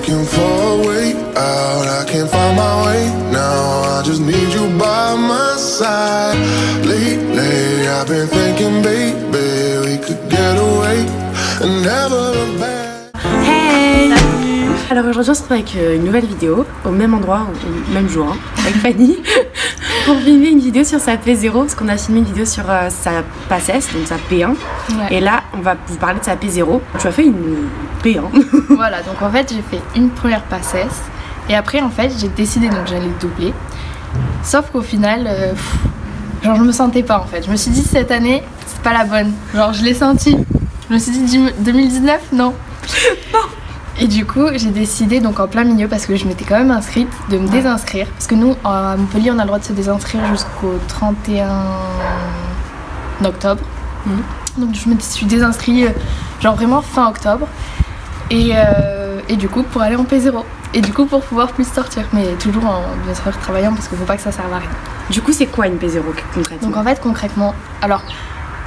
looking for a way out. I can't find my way now. I just need you by my side. Lately, I've been thinking, baby, we could get away and never look back. Hey! Alors aujourd'hui on se retrouve avec une nouvelle vidéo au même endroit, au même jour, hein, avec Fanny pour filmer une vidéo sur sa P0 parce qu'on a filmé une vidéo sur sa PACES, donc sa P1, ouais. Et là on va vous parler de sa P0. Tu as fait une P1. Voilà, donc en fait j'ai fait une première PACES et après en fait j'ai décidé donc j'allais doubler, sauf qu'au final genre je me sentais pas en fait, je me suis dit cette année c'est pas la bonne, genre je l'ai senti, je me suis dit 2019 non. Non. Et du coup, j'ai décidé, donc en plein milieu, parce que je m'étais quand même inscrite, de me désinscrire. Parce que nous, à Montpellier, on a le droit de se désinscrire jusqu'au 31 octobre. Donc je me suis désinscrite, genre vraiment fin octobre. Et du coup, pour aller en P0. Et du coup, pour pouvoir plus sortir. Mais toujours en bien sûr travaillant, parce qu'il ne faut pas que ça serve à rien. Du coup, c'est quoi une P0 concrètement? Donc en fait, concrètement, alors,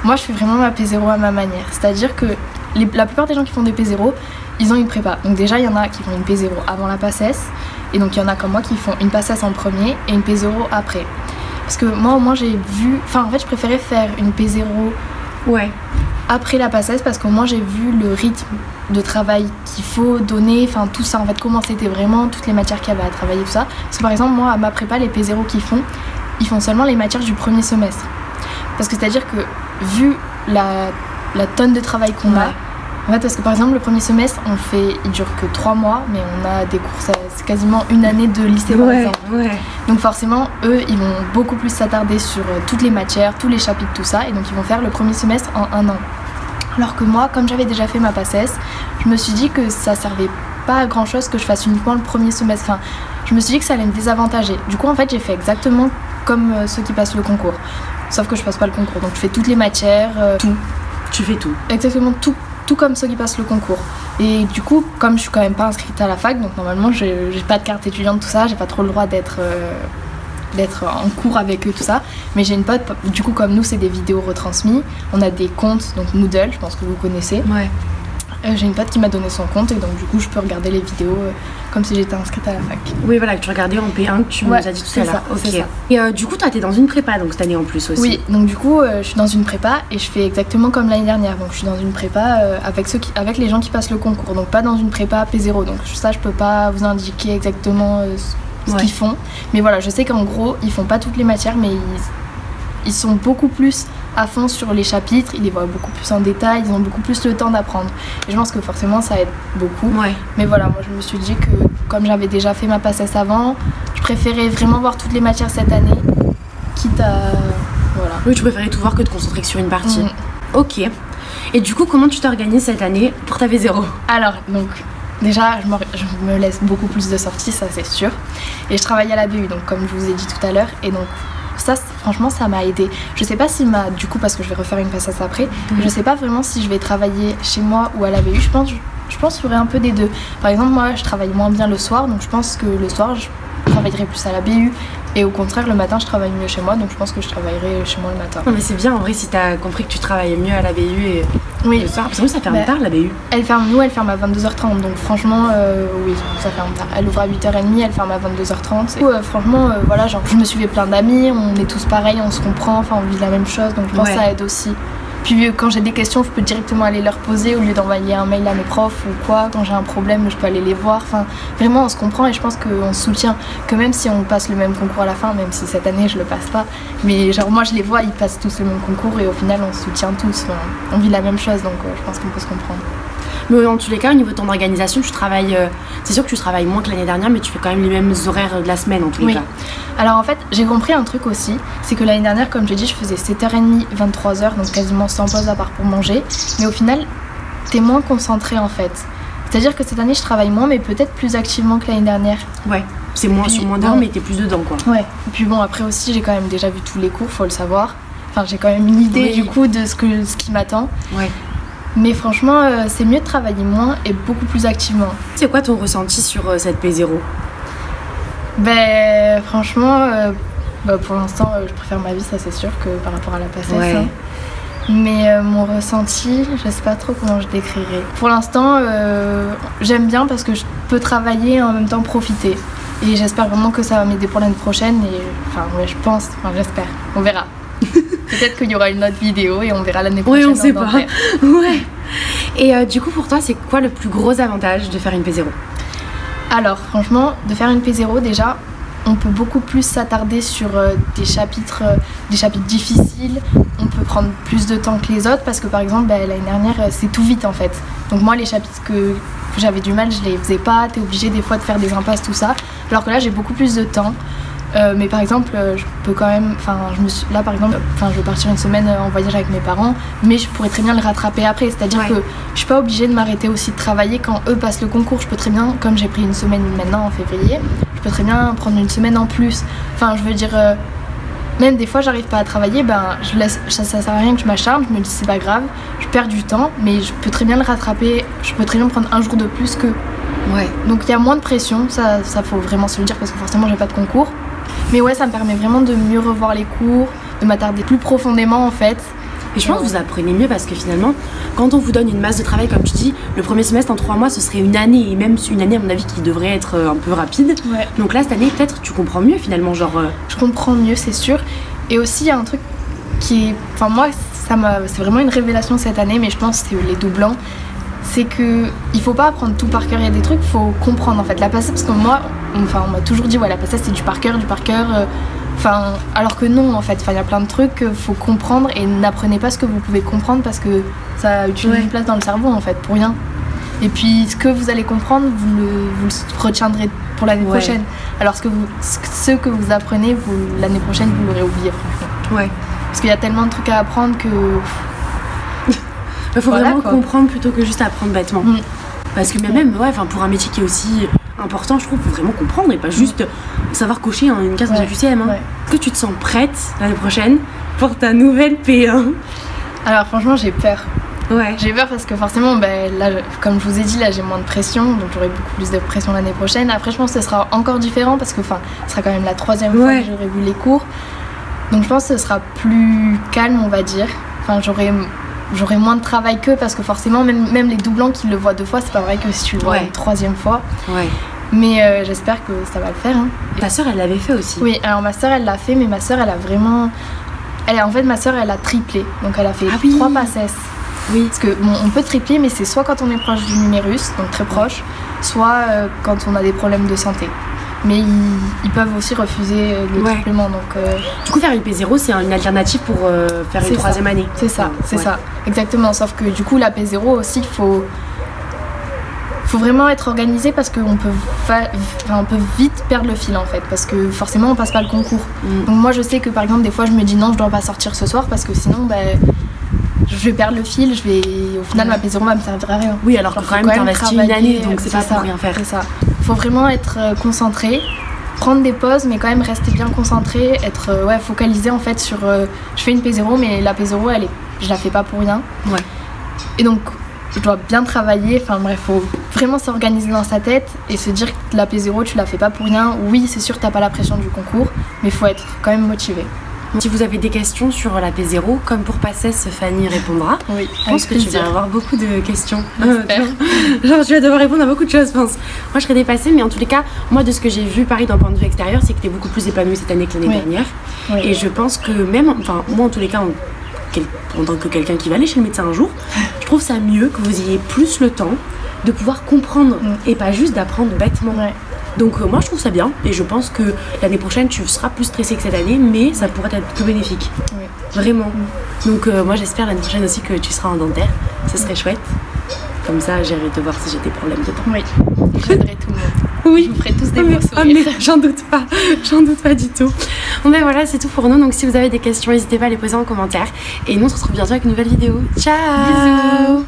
moi je fais vraiment ma P0 à ma manière. C'est-à-dire que la plupart des gens qui font des P0, ils ont une prépa. Donc déjà, il y en a qui font une P0 avant la PACES. Et donc il y en a comme moi qui font une PACES en premier et une P0 après. Parce que moi au moins j'ai vu... Enfin en fait je préférais faire une P0 après la PACES parce qu'au moins j'ai vu le rythme de travail qu'il faut donner. Enfin tout ça en fait, comment c'était vraiment, toutes les matières qu'il y avait à travailler, tout ça. Parce que par exemple moi à ma prépa, les P0 ils font seulement les matières du premier semestre. Parce que c'est-à-dire que vu la tonne de travail qu'on a, en fait, parce que par exemple le premier semestre il dure que 3 mois, mais on a des cours, c'est quasiment une année de lycée par exemple. Donc forcément eux ils vont beaucoup plus s'attarder sur toutes les matières, tous les chapitres, tout ça, et donc ils vont faire le premier semestre en 1 an. Alors que moi, comme j'avais déjà fait ma PACES, je me suis dit que ça servait pas à grand chose que je fasse uniquement le premier semestre. Enfin, je me suis dit que ça allait me désavantager. Du coup en fait j'ai fait exactement comme ceux qui passent le concours, sauf que je passe pas le concours, donc je fais toutes les matières, tout. Tu fais tout? Exactement tout comme ceux qui passent le concours. Et du coup, comme je suis quand même pas inscrite à la fac, donc normalement j'ai pas de carte étudiante, tout ça, j'ai pas trop le droit d'être en cours avec eux, tout ça. Mais j'ai une pote, du coup comme nous c'est des vidéos retransmises, on a des comptes, donc Moodle, je pense que vous connaissez. Ouais. J'ai une pote qui m'a donné son compte et donc du coup je peux regarder les vidéos comme si j'étais inscrite à la fac. Oui voilà, que tu regardais en P1 que tu nous as dit tout à l'heure. Okay. Et du coup toi t'es dans une prépa donc cette année en plus aussi. Oui, donc du coup je suis dans une prépa et je fais exactement comme l'année dernière. Donc je suis dans une prépa avec les gens qui passent le concours, donc pas dans une prépa P0. Donc ça je peux pas vous indiquer exactement ce qu'ils font. Mais voilà, je sais qu'en gros ils font pas toutes les matières, mais ils sont beaucoup plus à fond sur les chapitres, ils les voient beaucoup plus en détail, ils ont beaucoup plus le temps d'apprendre. Et je pense que forcément ça aide beaucoup. Mais voilà, moi je me suis dit que comme j'avais déjà fait ma PACES avant, je préférais vraiment voir toutes les matières cette année, quitte à... Voilà. Oui, tu préférais tout voir que te concentrer sur une partie. Ok. Et du coup, comment tu t'organises cette année pour ta V0? Alors, donc... Déjà, je me laisse beaucoup plus de sorties, ça c'est sûr. Et je travaille à la BU, donc comme je vous ai dit tout à l'heure. Et donc ça, franchement, ça m'a aidé. Je sais pas si du coup, parce que je vais refaire une PACES après, je sais pas vraiment si je vais travailler chez moi ou à la BU. Je pense qu'il y aurait un peu des deux. Par exemple, moi, je travaille moins bien le soir, donc je pense que le soir, je travaillerai plus à la BU. Et au contraire, le matin, je travaille mieux chez moi, donc je pense que je travaillerai chez moi le matin. Non, mais c'est bien, en vrai, si t'as compris que tu travaillais mieux à la BU et le soir. Parce que ça ferme tard, la BU. Elle ferme à 22h30, donc franchement, oui, ça ferme tard. Elle ouvre à 8h30, elle ferme à 22h30. Franchement, voilà, genre, je me suis fait plein d'amis, on est tous pareils, on se comprend, enfin, on vit la même chose, donc je pense que ça aide aussi. Puis quand j'ai des questions, je peux directement aller leur poser au lieu d'envoyer un mail à mes profs ou quoi. Quand j'ai un problème, je peux aller les voir. Enfin, vraiment, on se comprend et je pense qu'on se soutient. Que même si on passe le même concours à la fin, même si cette année je le passe pas, mais genre moi je les vois, ils passent tous le même concours et au final on se soutient tous. Enfin, on vit la même chose, donc je pense qu'on peut se comprendre. Mais en tous les cas, au niveau de ton organisation, tu travailles. C'est sûr que tu travailles moins que l'année dernière, mais tu fais quand même les mêmes horaires de la semaine en tous les cas. Alors en fait, j'ai compris un truc aussi, c'est que l'année dernière, comme j'ai dit, je faisais 7h30, 23h, donc quasiment sans pause à part pour manger. Mais au final, t'es moins concentré en fait. C'est-à-dire que cette année, je travaille moins, mais peut-être plus activement que l'année dernière. Ouais, c'est moins sur moins d'heures, mais t'es plus dedans quoi. Ouais. Et puis bon, après aussi, j'ai quand même déjà vu tous les cours, faut le savoir. Enfin, j'ai quand même une idée du coup de ce qui m'attend. Ouais. Mais franchement, c'est mieux de travailler moins et beaucoup plus activement. C'est quoi ton ressenti sur cette P0? Ben franchement, pour l'instant, je préfère ma vie, ça c'est sûr, que par rapport à la PACES. Mais mon ressenti, je sais pas trop comment je décrirais. Pour l'instant, j'aime bien parce que je peux travailler et en même temps profiter. Et j'espère vraiment que ça va m'aider pour l'année prochaine. Et enfin, ouais, je pense, enfin, j'espère. On verra. Peut-être qu'il y aura une autre vidéo et on verra l'année prochaine. Oui, on sait pas. Ouais. Et du coup, pour toi, c'est quoi le plus gros avantage de faire une P0? Alors, franchement, de faire une P0, déjà, on peut beaucoup plus s'attarder sur des chapitres difficiles. On peut prendre plus de temps que les autres parce que, par exemple, l'année dernière, c'est tout vite en fait. Donc moi, les chapitres que j'avais du mal, je les faisais pas. T'es obligé des fois de faire des impasses, tout ça. Alors que là, j'ai beaucoup plus de temps. Mais par exemple, je peux quand même, là par exemple, je vais partir une semaine en voyage avec mes parents, mais je pourrais très bien le rattraper après. C'est-à-dire que je suis pas obligée de m'arrêter aussi de travailler quand eux passent le concours. Je peux très bien, comme j'ai pris une semaine maintenant en février, je peux très bien prendre une semaine en plus. Enfin, je veux dire, même des fois, j'arrive pas à travailler, je laisse, ça sert à rien que je m'acharne. Je me dis c'est pas grave, je perds du temps, mais je peux très bien le rattraper. Je peux très bien prendre un jour de plus que. Ouais. Donc il y a moins de pression, ça faut vraiment se le dire parce que forcément j'ai pas de concours. Mais ouais, ça me permet vraiment de mieux revoir les cours, de m'attarder plus profondément en fait. Et je pense que vous apprenez mieux parce que finalement, quand on vous donne une masse de travail, comme tu dis, le premier semestre en 3 mois, ce serait une année. Et même une année, à mon avis, qui devrait être un peu rapide. Ouais. Donc là, cette année, peut-être, tu comprends mieux finalement, genre... Je comprends mieux, c'est sûr. Et aussi, il y a un truc qui est... Enfin, moi, c'est vraiment une révélation cette année, mais je pense que c'est les doublants. C'est qu'il faut pas apprendre tout par cœur, il y a des trucs, il faut comprendre en fait. La passesse, parce que moi, on m'a toujours dit, ouais, la passesse c'est du par cœur, alors que non en fait, il y a plein de trucs, faut comprendre et n'apprenez pas ce que vous pouvez comprendre parce que ça utilise une place dans le cerveau en fait, pour rien. Et puis ce que vous allez comprendre, vous le retiendrez pour l'année prochaine. Alors ce que vous apprenez, l'année prochaine, vous l'aurez oublié franchement. Ouais. Parce qu'il y a tellement de trucs à apprendre que... Il faut vraiment comprendre plutôt que juste apprendre bêtement. Parce que même pour un métier qui est aussi important, je trouve, il faut vraiment comprendre et pas juste savoir cocher une case dans un QCM. Est-ce que tu te sens prête l'année prochaine pour ta nouvelle P1? Alors franchement, j'ai peur. Ouais. J'ai peur parce que forcément, là, comme je vous ai dit, là j'ai moins de pression, donc j'aurai beaucoup plus de pression l'année prochaine. Après, je pense que ce sera encore différent parce que ce sera quand même la 3e fois que j'aurai vu les cours. Donc je pense que ce sera plus calme, on va dire. J'aurai moins de travail qu'eux parce que forcément, même les doublants qui le voient 2 fois, c'est pas vrai que si tu le vois une 3e fois. Ouais. Mais j'espère que ça va le faire. Hein. Ta sœur, elle l'avait fait aussi? Oui, alors ma sœur, elle l'a fait, mais ma sœur, elle a vraiment... ma sœur, elle a triplé. Donc elle a fait 3 passes. Oui. Parce que on peut tripler, mais c'est soit quand on est proche du numérus, donc très proche, soit quand on a des problèmes de santé. Mais ils peuvent aussi refuser le triplement. Donc, Du coup, faire une P0, c'est une alternative pour faire une 3e année. C'est ça, ça. Exactement. Sauf que du coup, la P0 aussi, il faut vraiment être organisé parce qu'on peut vite perdre le fil en fait. Parce que forcément, on passe pas le concours. Donc moi, je sais que par exemple, des fois, je me dis non, je dois pas sortir ce soir parce que sinon, je vais perdre le fil. Au final, ma P0 va me servir à rien. Oui, alors que quand même, t'investis une année, donc c'est pas pour rien faire. C'est ça. Faut vraiment être concentré, prendre des pauses, mais quand même rester bien concentré, être focalisé en fait sur. Je fais une P0, mais la P0, je la fais pas pour rien. Ouais. Et donc, je dois bien travailler. Enfin bref, faut vraiment s'organiser dans sa tête et se dire que la P0, tu la fais pas pour rien. Oui, c'est sûr, t'as pas la pression du concours, mais faut être quand même motivé. Si vous avez des questions sur la P0, comme pour Passesse, Fanny répondra. Oui, je pense que tu vas avoir beaucoup de questions. Genre, tu vas devoir répondre à beaucoup de choses, je pense. Moi, je serais dépassée, mais en tous les cas, moi, de ce que j'ai vu, pareil, d'un point de vue extérieur, c'est que tu es beaucoup plus épanouie cette année que l'année dernière. Oui. Et je pense que même, moi, en tous les cas, en tant que quelqu'un qui va aller chez le médecin un jour, je trouve ça mieux que vous ayez plus le temps de pouvoir comprendre et pas juste d'apprendre bêtement. Ouais. Donc moi je trouve ça bien et je pense que l'année prochaine tu seras plus stressée que cette année, mais ça pourrait être plus bénéfique. Oui. Vraiment. Donc moi j'espère l'année prochaine aussi que tu seras en dentaire, ce serait chouette. Comme ça j'irai te voir si j'ai des problèmes dedans. Oui, j'aiderai tout le monde. Oui. Je vous ferai tous des beaux sourires. Mais j'en doute pas du tout. Bon ben voilà, c'est tout pour nous. Donc si vous avez des questions, n'hésitez pas à les poser en commentaire. Et nous on se retrouve bientôt avec une nouvelle vidéo. Ciao. Bisous.